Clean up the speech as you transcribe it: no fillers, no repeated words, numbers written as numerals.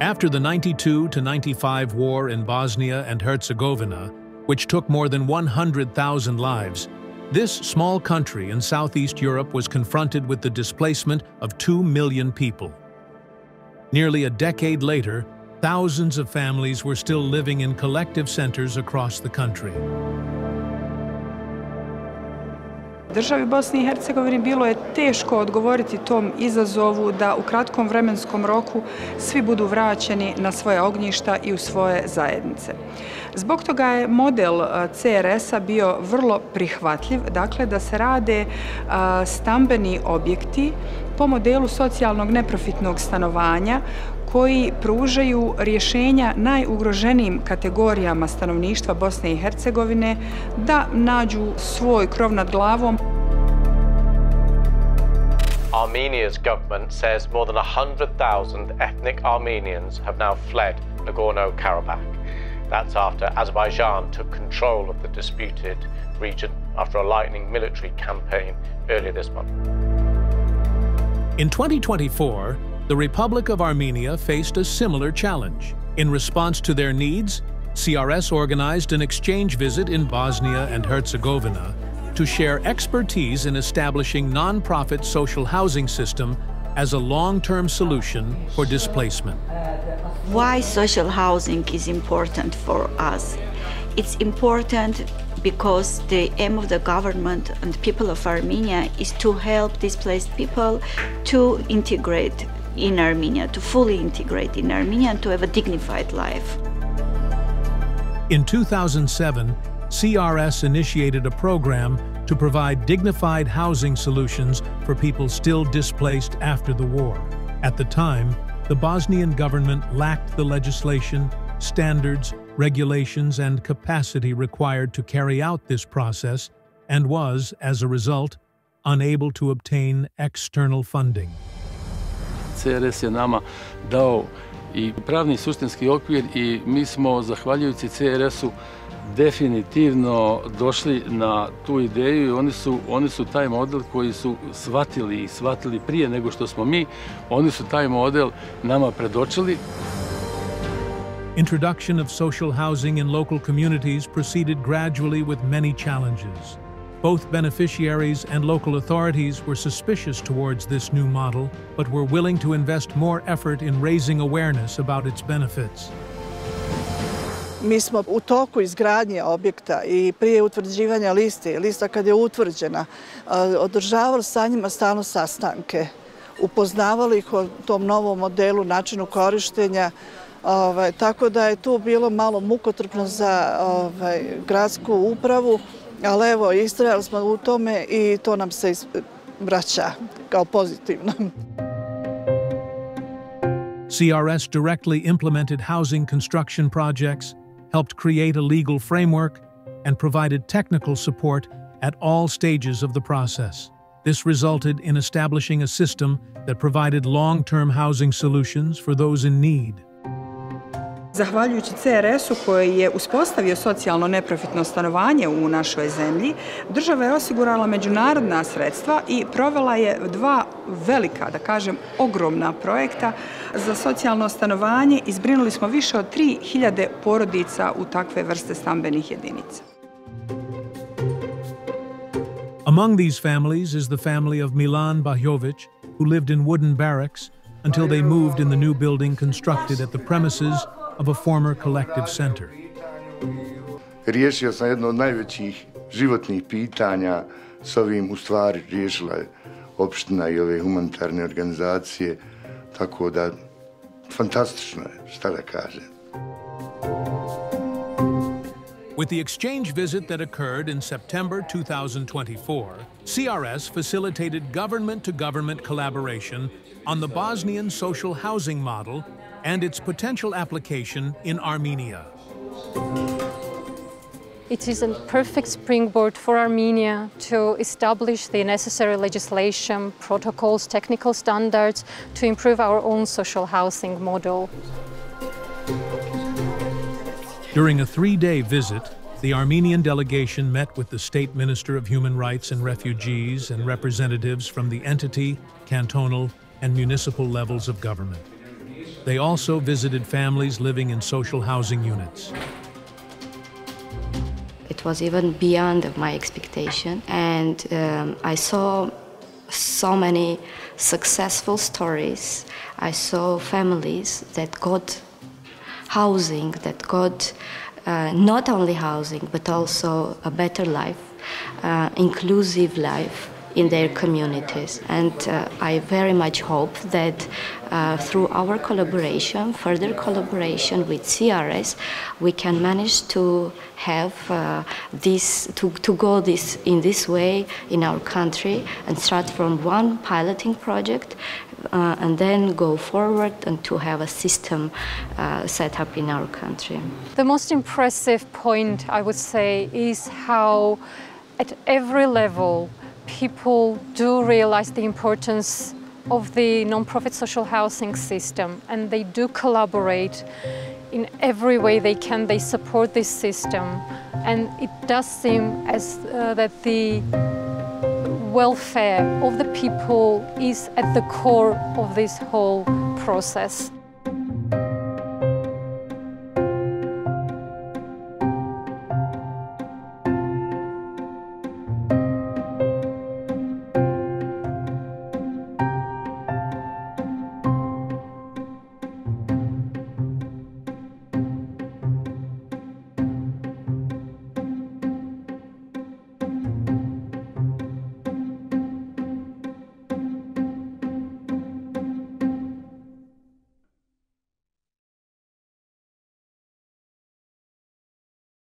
After the 92 to 95 war in Bosnia and Herzegovina, which took more than 100,000 lives, this small country in Southeast Europe was confronted with the displacement of 2 million people. Nearly a decade later, thousands of families were still living in collective centers across the country. Državi Bosni i Hercegovini bilo je teško odgovoriti tom izazovu da u kratkom vremenskom roku svi budu vraćeni na svoje ognjišta i u svoje zajednice. Zbog toga je model CRS-a bio vrlo prihvatljiv, dakle da se rade stambeni objekti po modelu socijalnog neprofitnog stanovanja koji pružaju rješenja najugroženijim kategorijama stanovništva Bosne i Hercegovine da nađu svoj krov nad glavom. Armenia's government says more than 100,000 ethnic Armenians have now fled Nagorno-Karabakh. That's after Azerbaijan took control of the disputed region after a lightning military campaign earlier this month. In 2024, the Republic of Armenia faced a similar challenge. In response to their needs, CRS organized an exchange visit in Bosnia and Herzegovina to share expertise in establishing non-profit social housing system as a long-term solution for displacement. Why social housing is important for us? It's important because the aim of the government and people of Armenia is to help displaced people to integrate in Armenia, to fully integrate in Armenia and to have a dignified life. In 2007, CRS initiated a program to provide dignified housing solutions for people still displaced after the war. At the time, the Bosnian government lacked the legislation, standards, regulations, and capacity required to carry out this process and was, as a result, unable to obtain external funding. CRS je nama dao i pravni suštinski okvir i mi smo, zahvaljujući CRS-u, definitivno došli na tu ideju i oni su taj model koji su shvatili prije nego što smo mi, oni su taj model nama predočili. Introduction of social housing in local communities proceeded gradually with many challenges. Both beneficiaries and local authorities were suspicious towards this new model, but were willing to invest more effort in raising awareness about its benefits. Mi smo u toku izgradnje objekta i prije utvrđivanja lista kad je utvrđena, održavali sa njima stalno sastanke, upoznavali ih o tom novom modelu, načinu korištenja, tako da je tu bilo malo mukotrpno za gradsku upravu, ali evo, istrajali smo u tome i to nam se vraća kao pozitivno. CRS directly implemented housing construction projects, helped create a legal framework, and provided technical support at all stages of the process. This resulted in establishing a system that provided long-term housing solutions for those in need. Zahvaljujući CRS-u koji je uspostavio socijalno neprofitno stanovanje u našoj zemlji, država je osigurala međunarodna sredstva i provela je dva velika, da kažem, ogromna projekta za socijalno stanovanje i zbrinuli smo više od 3000 porodica u takve vrste stambenih jedinica. Among these families is the family of Milan Bajovic, who lived in wooden barracks until they moved in the new building constructed at the premises of a former collective center. Riješio sam jedno od najvećih životnih pitanja, s ovim u stvari riješila je opština i ove humanitarne organizacije, tako da fantastično je, šta da kažem. With the exchange visit that occurred in September 2024, CRS facilitated government-to-government collaboration on the Bosnian social housing model and its potential application in Armenia. It is a perfect springboard for Armenia to establish the necessary legislation, protocols, technical standards to improve our own social housing model. During a 3-day visit, the Armenian delegation met with the State Minister of Human Rights and Refugees and representatives from the entity, cantonal, and municipal levels of government. They also visited families living in social housing units. It was even beyond of my expectation, and I saw so many successful stories. I saw families that got housing, that got not only housing, but also a better life, inclusive life in their communities. And I very much hope that through our collaboration, further collaboration with CRS, we can manage to have to go in this way in our country and start from one piloting project and then go forward and to have a system set up in our country. The most impressive point, I would say, is how at every level people do realize the importance of the non-profit social housing system, and they do collaborate in every way they can. They support this system, and it does seem as that the welfare of the people is at the core of this whole process.